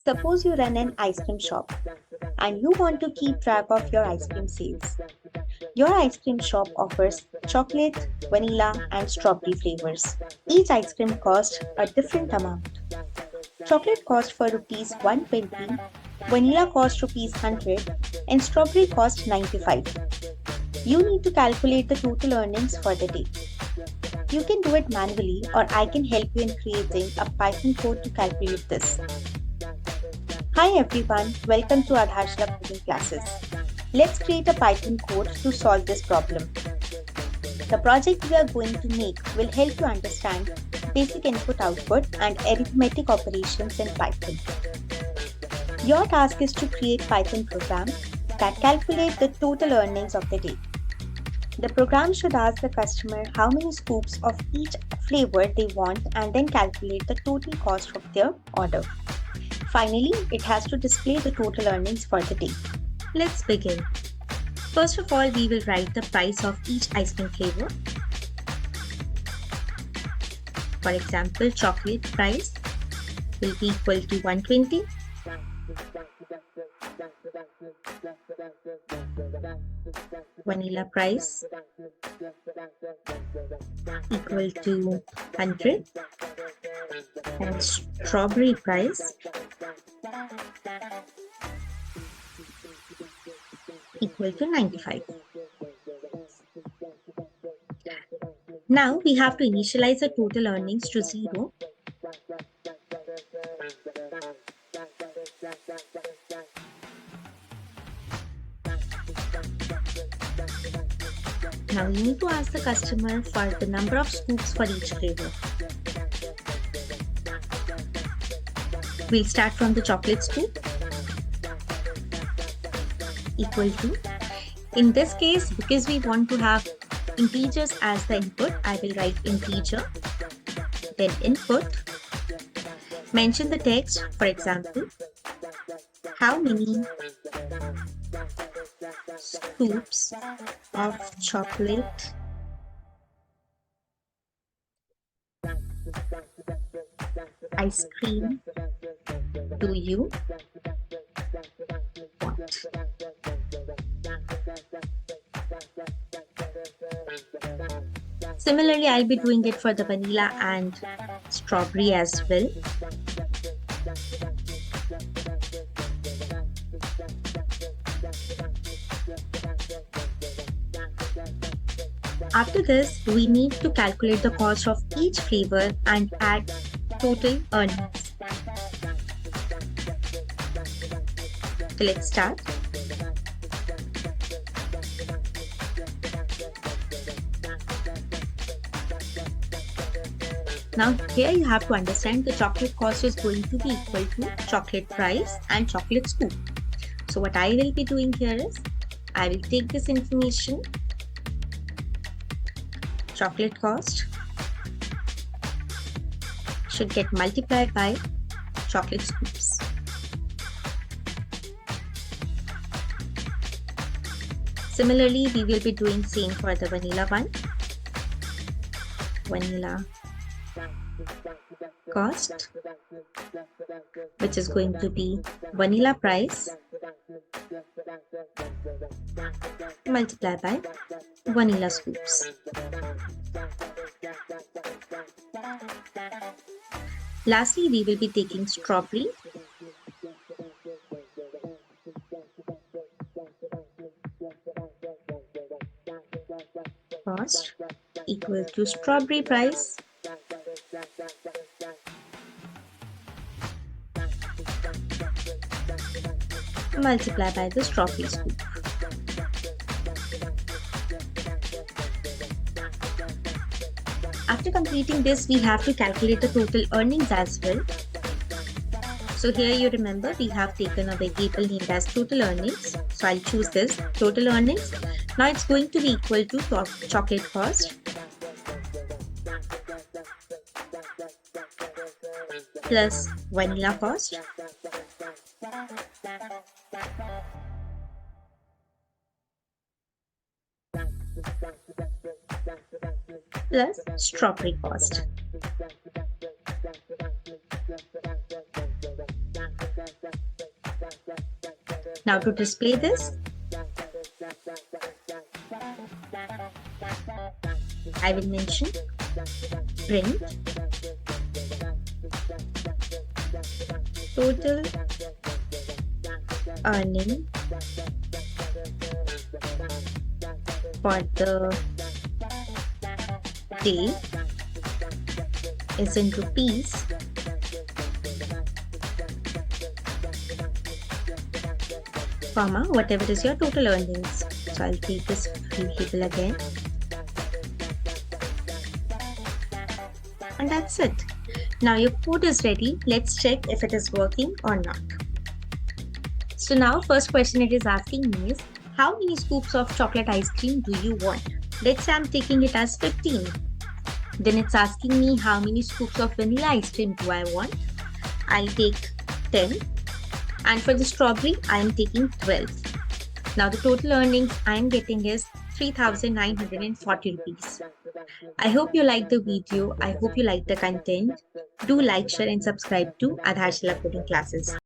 Suppose you run an ice cream shop and you want to keep track of your ice cream sales. Your ice cream shop offers chocolate, vanilla, and strawberry flavors. Each ice cream costs a different amount. Chocolate costs for rupees 120, vanilla costs rupees 100, and strawberry costs 95. You need to calculate the total earnings for the day. You can do it manually, or I can help you in creating a Python code to calculate this. Hi everyone, welcome to Aadharshila Coding Classes. Let's create a Python code to solve this problem. The project we are going to make will help you understand basic input-output and arithmetic operations in Python. Your task is to create Python program that calculate the total earnings of the day. The program should ask the customer how many scoops of each flavor they want and then calculate the total cost of their order. Finally, it has to display the total earnings for the day. Let's begin. First of all, we will write the price of each ice cream flavor. For example, chocolate price will be equal to 120. Vanilla price equal to 100. And strawberry price equal to 95. Now we have to initialize the total earnings to 0. Now you need to ask the customer for the number of scoops for each flavor. We'll start from the chocolate scoop equal to. In this case, because we want to have integers as the input, I will write integer, then input, mention the text, for example, how many scoops of chocolate ice cream do you want? Similarly, I'll be doing it for the vanilla and strawberry as well. After this, we need to calculate the cost of each flavor and add total earnings. So let's start. Now here you have to understand the chocolate cost is going to be equal to chocolate price and chocolate scoop. So what I will be doing here is, I will take this information, chocolate cost should get multiplied by chocolate scoops. Similarly, we will be doing same for the vanilla one. Vanilla cost, which is going to be vanilla price multiplied by vanilla scoops. Lastly, we will be taking strawberry cost equal to strawberry price multiplied by the strawberry scoop. After completing this, we have to calculate the total earnings as well. So here you remember we have taken a variable named as total earnings. So I'll choose this total earnings. Now it's going to be equal to chocolate cost plus vanilla cost plus strawberry cost. Now to display this, I will mention print total earning for the day is in rupees, comma, whatever is your total earnings. So I'll take this variable again. And that's it. Now your code is ready. Let's check if it is working or not. So now first question it is asking me is, how many scoops of chocolate ice cream do you want? Let's say I'm taking it as 15. Then it's asking me how many scoops of vanilla ice cream do I want? I'll take 10. And for the strawberry, I am taking 12. Now the total earnings I am getting is 3,940 rupees. I hope you like the video. I hope you like the content. Do like, share and subscribe to Aadharshila Coding Classes.